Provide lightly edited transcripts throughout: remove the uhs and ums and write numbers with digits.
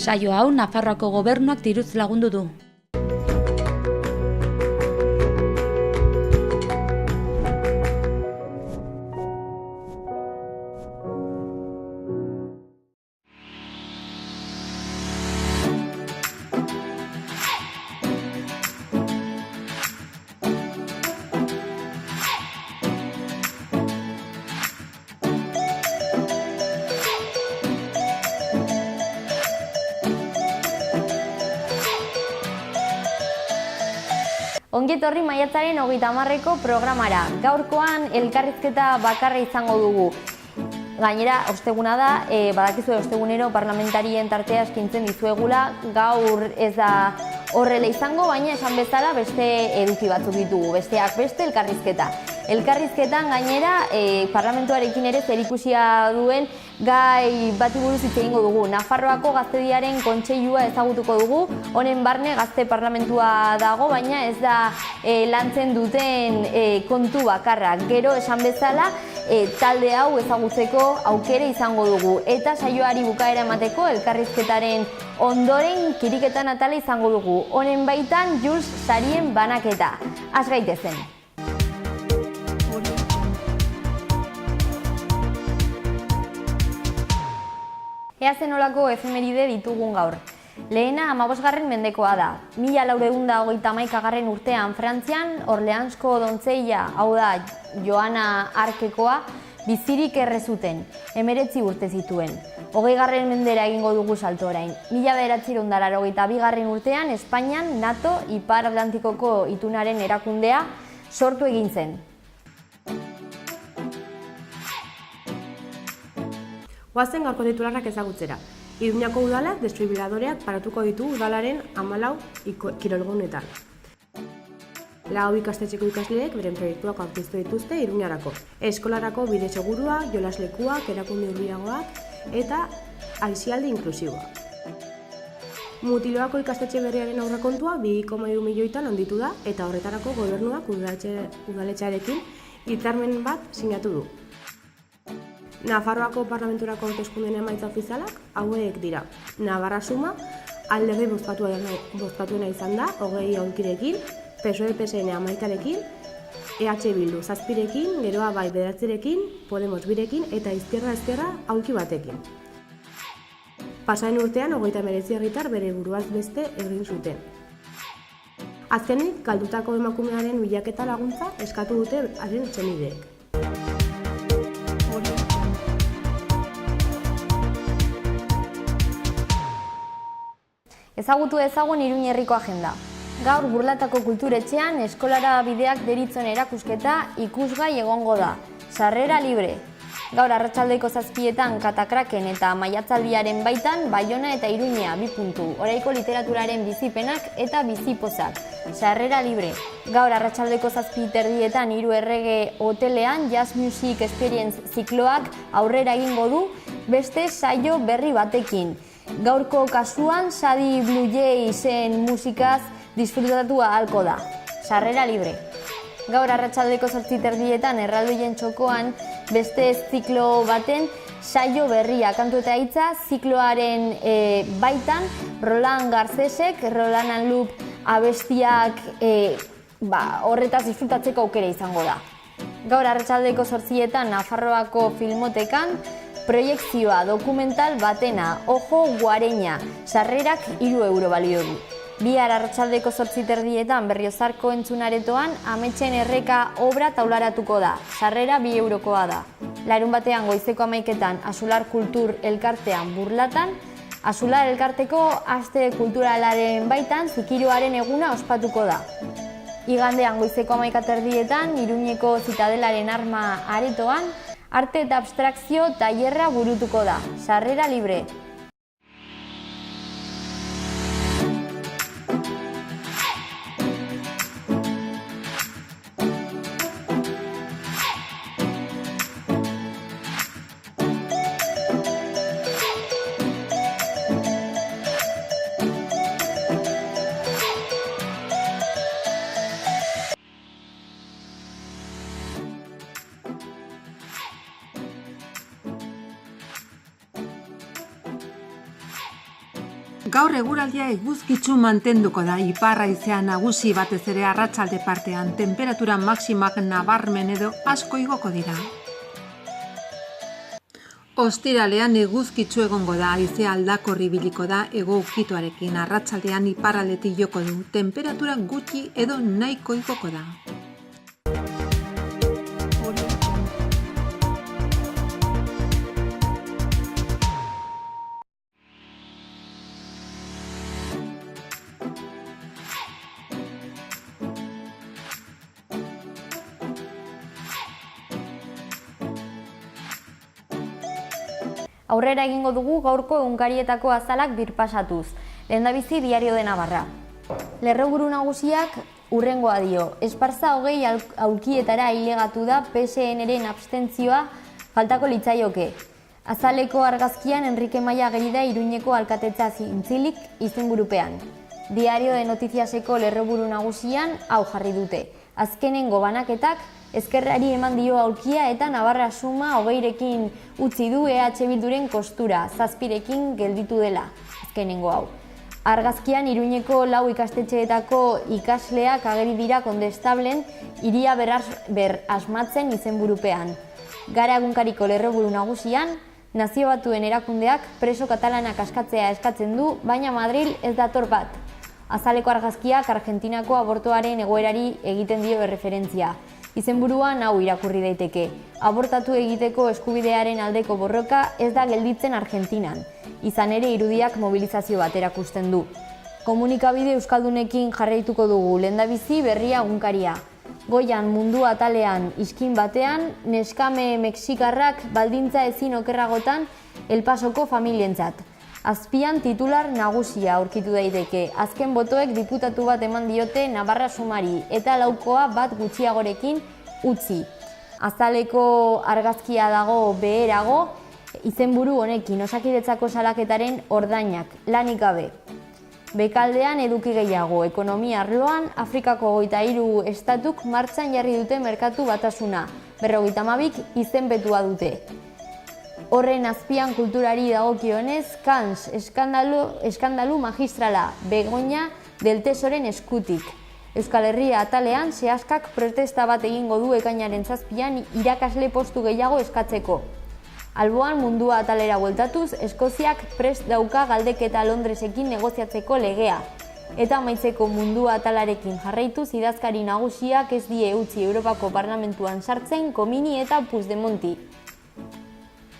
Saio hau Nafarroako gobernuak diruz lagundu du. Ongi etorri maiatzaren 30ko programara. Gaurkoan elkarrizketa bakarra izango dugu. Gainera, osteguna da, badakizu ostegunero parlamentarien tartea eskintzen dizuegula, gaur ez da horrela izango, baina esan bezala beste eduki batzuk ditugu, besteak beste elkarrizketa. Elkarrizketan gainera parlamentuarekin ere zerikusia duen gai bati buruz hitz egingo dugu. Nafarroako Gaztediaren kontseilua ezagutuko dugu, honen barne gazte parlamentua dago, baina ez da lantzen duten kontu bakarra. Gero esan bezala talde hau ezagutzeko aukera izango dugu. Eta saioari bukaera emateko elkarrizketaren ondoren kiriketan atala izango dugu. Honen baitan Jules sarien banaketa. Az gaitezen. Ea zenolako efemeride ditugun gaur. Lehena 15. mendekoa da. 1431 urtean Frantzian, Orleansko dontzeila, hau da Joana Arkekoa, bizirik erre zuten, 19 urte zituen. 20. mendera egingo dugu salto orain. 1982 urtean Espainian NATO Ipar Atlantikoko itunaren erakundea sortu egin zen. Goazen gaurko titularrak ezagutzera. Iruñako udalak desfibriladoreak paratuko ditu udalaren 14 kirolgunetan. Lau ikastetxeko ikasleek beren proiektuak aurkeztu dituzte Iruñarako. Eskolarako bide segurua, jolaslekuak, erakunde hurbilagoak eta aisialdi inklusiboa. Mutiloako ikastetxe berriaren aurrekontua 2,3 milioitan handitu da eta horretarako gobernuak udaletxearekin hitzarmen bat sinatu du. Nafarroako parlamenturako hauteskundeen emaitza ofizialak hauek dira. Navarra Suma alderdi bozkatuena izan da 20 aulkirekin, PSOE-PSN 11rekin, EH Bildu 7rekin, geroa bai 9rekin, Podemos 2rekin eta Izquierda aulki batekin. Pasaren urtean 39 herritar bere buruaz beste egin zuten. Azkenik, galdutako emakumearen bilaketa laguntza eskatu dute haren senideek. Ezagutu ezagun Iruña herriko agenda. Gaur Burlatako kulturetxean eskolara bideak deritzon erakusketa ikusgai egongo da. Sarrera libre. Gaur arratsaldeko 7etan Katakraken eta Maiatzaldiaren baitan Baiona eta Iruña 2 puntu. Oraiko literaturaren bizipenak eta bizipozak. Sarrera libre. Gaur arratsaldeko 7:30etan Hiru Errege hotelean Jazz Music Experience zikloak aurrera egingo du beste saio berri batekin. Gaurko kasuan Sadi Blue Jaysen musikaz disfrutatu ahalko da. Sarrera libre. Gaur arratsaldeko 8:30etan erraldoien txokoan beste ziklo baten saio berria kantu eta hitza zikloaren baitan Roland Garcesek, Roland and Loop abestiak horretaz disfrutatzeko aukera izango da. Gaur arratsaldeko 8etan Nafarroako Filmotekan proiekzioa dokumental batena, Ojo Guareña, sarrerak 3 euro balio du. Bihar arratsaldeko 8:30etan Berriozarko entzunaretoan Ametsen Erreka obra taularatuko da, sarrera 2 eurokoa da. Larunbatean goizeko 11etan Asular Kultur elkartean Burlatan, Asular elkarteko aste kulturalaren baitan zikiroaren eguna ospatuko da. Igandean goizeko 11:30etan Iruñeko Zitadelaren arma aretoan arte eta abstrakzio tailerra burutuko da, sarrera libre. Gaur eguraldia eguzkitsu mantenduko da, ipar haizea nagusi batez ere arratsalde partean, temperatura maximak nabarmen edo asko igoko dira. Ostiralean eguzkitsu egongo da, haizea aldakor ibiliko da hego ukituarekin, arratsaldean iparraldetik joko du, temperatura gutxi edo nahiko igoko da. Aurrera egingo dugu gaurko egunkarietako azalak birpasatuz. Lehendabizi Diario de Navarra. Lerroburu nagusiak hurrengoa dio. Esparza 20 aulkietara ailegatu da PSN-ren abstentzioa faltako litzaioke. Azaleko argazkian Enrique Maia ageri da Iruñeko alkatetza zintzilik izenburupean. Diario de Noticiaseko lerroburu nagusian hau jarri dute. Azkenengo banaketak Ezkerrari eman dio aulkia eta Navarra Suma 20rekin utzi du EH Bilduren kostura, 7rekin gelditu dela, azkenengo hau. Argazkian Iruñeko 4 ikastetxeetako ikasleak ageri dira kondestablen hiria ber asmatzen izenburupean. Gara egunkariko lerroburu nagusian, Nazio Batuen erakundeak preso katalanak askatzea eskatzen du, baina Madril ez dator bat. Azaleko argazkiak Argentinako abortoaren egoerari egiten dio erreferentzia. Izenburuan hau irakurri daiteke. Abortatu egiteko eskubidearen aldeko borroka ez da gelditzen Argentinan. Izan ere irudiak mobilizazio bat erakusten du. Komunikabide euskaldunekin jarraituko dugu, lehendabizi Berria egunkaria. Goian mundu atalean iskin batean, neskame mexikarrak baldintza ezin okerragotan El Pasoko familientzat. Azpian titular nagusia aurkitu daiteke. Azken botoek diputatu bat eman diote Navarra Sumari eta laukoa bat gutxiagorekin utzi. Azaleko argazkia dago beherago, izenburu honekin Osakidetzako salaketaren ordainak, lanik gabe. Bekaldean eduki gehiago, ekonomia arloan, Afrikako 23 estatuk martxan jarri dute merkatu batasuna, 52 izenpetua dute. Horren azpian kulturari dagokionez, Cannes eskandalu magistrala, Begoña del Tesoren eskutik. Euskal Herria atalean, Seaskak protesta bat egingo du ekainaren 7an irakasle postu gehiago eskatzeko. Alboan mundua atalera bueltatuz, Eskoziak prest dauka galdeketa Londresekin negoziatzeko legea. Eta amaitzeko mundua atalarekin jarraituz, idazkari nagusiak ez die utzi Europako Parlamentuan sartzen Komini eta Puigdemonti.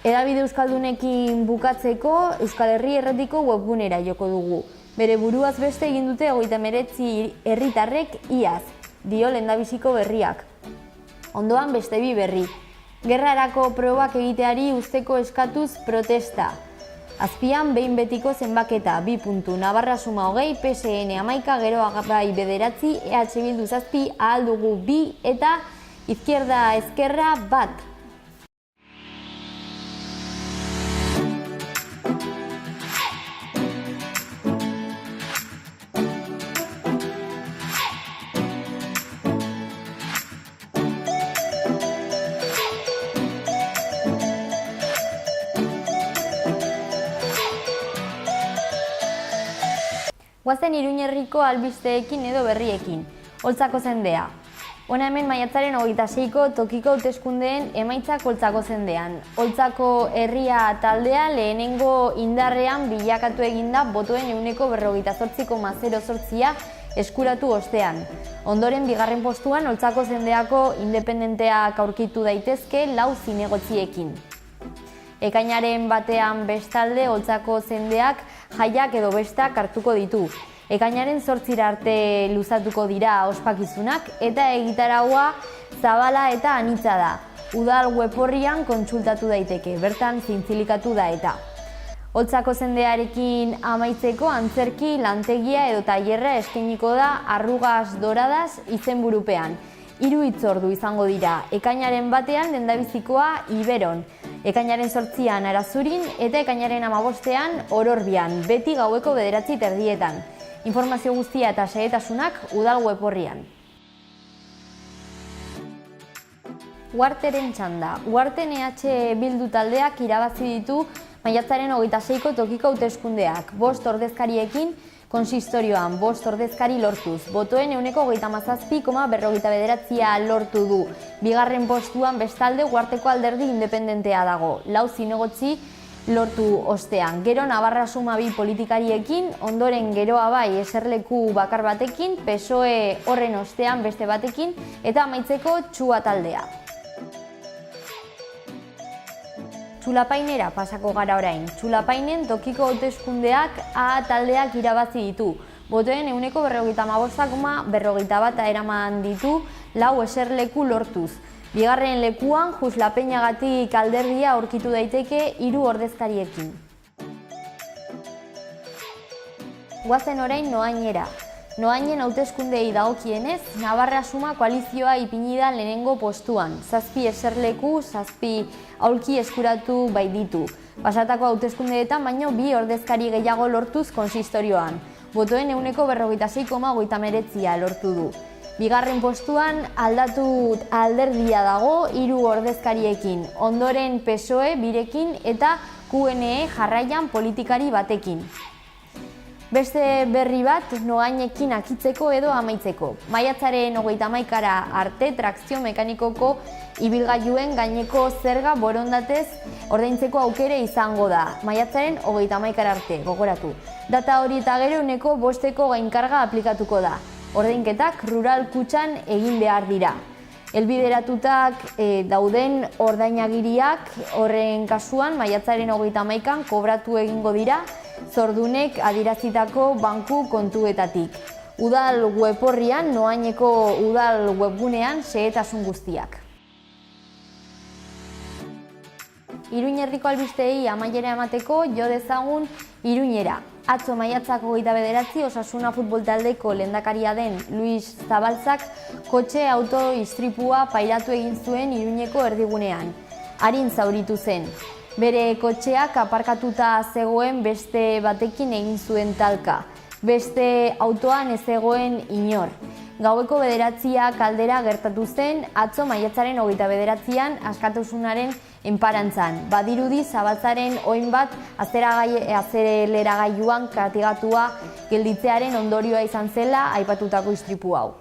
Hedabide euskaldunekin bukatzeko Euskal Herri Erratiko webgunera joko dugu. Bere buruaz beste egin dute 39 herritarrek iaz, dio lehendabiziko berriak. Ondoan beste bi berri. Gerrarako probak egiteari uzteko eskatuz protesta. Azpian behin betiko zenbaketa, 2 Navarra Suma 20, PSN 11, geroa bai 9, EH Bildu 7, ahal dugu 2 eta Izquierda Ezkerra 1. Guazen Iruñerriko albisteekin edo berriekin. Oltzako zendea. Hona hemen maiatzaren 26ko tokiko hauteskundeen emaitzak Oltzako zendean. Oltzako herria taldea lehenengo indarrean bilakatu eginda botoen 48,08 eskuratu ostean. Ondoren bigarren postuan Oltzako zendeako independenteak aurkitu daitezke 4 zinegotziekin. Ekainaren batean bestalde Oltzako zendeak jaiak edo bestak hartuko ditu. Ekainaren 8 arte luzatuko dira ospakizunak eta egitaraua zabala eta anitza da. Udal web orrian kontsultatu daiteke, bertan zintzilikatu da eta. Oltzako zendearekin amaitzeko antzerki, lantegia edo tailerra eskainiko da Arrugas Doradas izenburupean. 3 hitzordu izango dira, ekainaren batean lehendabizikoa Iberon, ekainaren 8an Arazurin eta ekainaren 15an Ororbian, beti gaueko 9:30. Informazio guztia eta xehetasunak udal web orrian. Uharteren txanda. Uharten EH Bildu taldeak irabazi ditu Maiatzaren 26ko tokiko hauteskundeak, 5 ordezkariekin konsistorioan 5 ordezkari lortuz. Botoen 17,49% lortu du. Bigarren postuan bestalde Uharteko Alderdi Independentea dago. 4 zinegotzi lortu ostean. Gero Navarra Suma bi politikariekin, ondoren geroa bai eserleku bakar batekin, PSOE horren ostean beste batekin, eta amaitzeko Txua taldea. Txulapainera pasako gara orain. Txulapainen tokiko hauteskundeak A taldeak irabazi ditu. Botoen 45,51 eraman ditu 4 eserleku lortuz. Bigarren lekuan Juslapeñagatik alderdia aurkitu daiteke 3 ordezkariekin. Goazen orain Noainera. Noainen hauteskundei dagokienez, Navarra Suma koalizioa ipini da lehenengo postuan. 7 eserleku, 7 aulki eskuratu baititu. Pasatako hauteskundeetan baino 2 ordezkari gehiago lortuz konsistorioan. Botoen 46,59 lortu du. Bigarren postuan aldatu alderdia dago 3 ordezkariekin. Ondoren PSOE birekin eta QNE jarraian politikari batekin. Beste berri bat Noainekin akitzeko edo amaitzeko. Maiatzaren 31 arte trakzio mekanikoko ibilgailuen gaineko zerga borondatez ordaintzeko aukere izango da. Maiatzaren 31 arte, gogoratu. Data hori eta gero 5% gainkarga aplikatuko da. Ordainketak rural kutxan egin behar dira. Helbideratutak dauden ordainagiriak horren kasuan maiatzaren 31an kobratu egingo dira zordunek adierazitako banku kontuetatik. Udal weborrian, Noaineko udal webgunean xehetasun guztiak. Iruin herriko albisteei amaiera emateko jo dezagun Iruñera. Atzo maiatzak 29 Osasuna futbol taldeko lehendakaria den Luis Zabaltzak kotxe auto-istripua pairatu egin zuen Iruñeko erdigunean. Arin zauritu zen. Bere kotxeak aparkatuta zegoen beste batekin egin zuen talka. Beste autoan ez zegoen inor. Gaueko 9 kaldera gertatu zen atzo maiatzaren 29an askatasunaren enparantzan. Badirudi Zabaltzaren oin bat azeleragailuan katigatua gelditzearen ondorioa izan zela aipatutako istripu hau.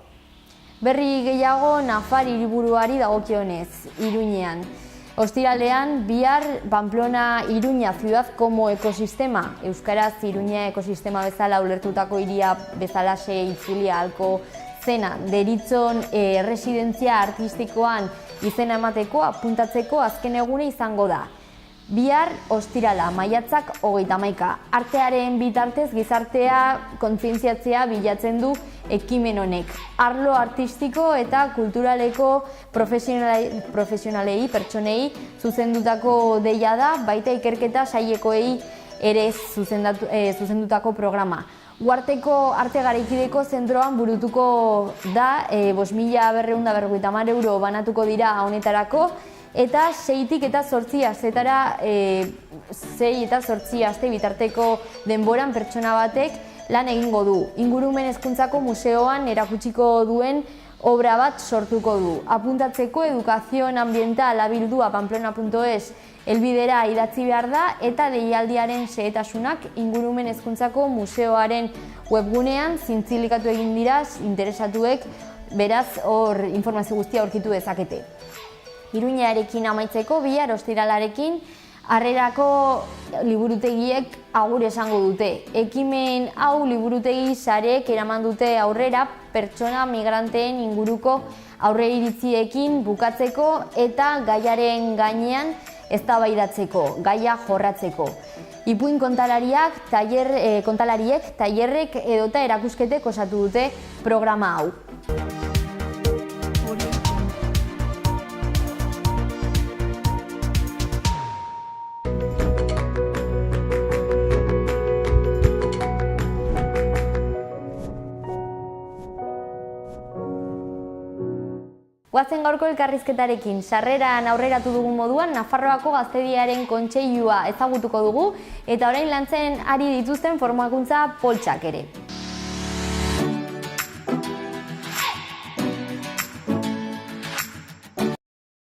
Berri gehiago Nafar hiriburuari dagokionez, Iruñean. Ostiralean, bihar Pamplona Iruña ciudad como ekosistema, euskaraz Iruña ekosistema bezala ulertutako hiria bezalaxe itzulia ahalko zena, deritzon residentzia artistikoan izena emateko apuntatzeko azken egune izango da. Bihar ostirala, maiatzak 31. Artearen bitartez gizartea kontzientziatzea bilatzen du ekimen honek. Arlo artistiko eta kulturaleko profesionalei, pertsonei zuzendutako deia da, baita ikerketa sailekoei ere zuzendutako programa. Uharteko arte garaikideko zentroan burutuko da, 5.250 euro banatuko dira honetarako, eta 6 eta 8 asteetara 6 eta 8 aste bitarteko denboran pertsona batek lan egingo du. Ingurumen hezkuntzako museoan erakutsiko duen obra bat sortuko du. Apuntatzeko educación ambiental abildua pamplona.es helbidera idatzi behar da eta deialdiaren xehetasunak ingurumen hezkuntzako museoaren webgunean zintzilikatu egin dira interesatuek, beraz hor informazio guztia aurkitu dezakete. Iruñarekin amaitzeko bihar ostiralarekin Harrerako liburutegiek agur esango dute. Ekimen hau liburutegi sareek eraman dute aurrera pertsona migranteen inguruko aurreiritziekin bukatzeko eta gaiaren gainean eztabaidatzeko, gaia jorratzeko. Ipuin kontalariek, tailerrek edota erakusketek osatu dute programa hau. Goazen gaurko elkarrizketarekin, sarreran aurreratu dugun moduan, Nafarroako Gaztediaren Kontseilua ezagutuko dugu eta orain lantzen ari dituzten formakuntza poltsak ere.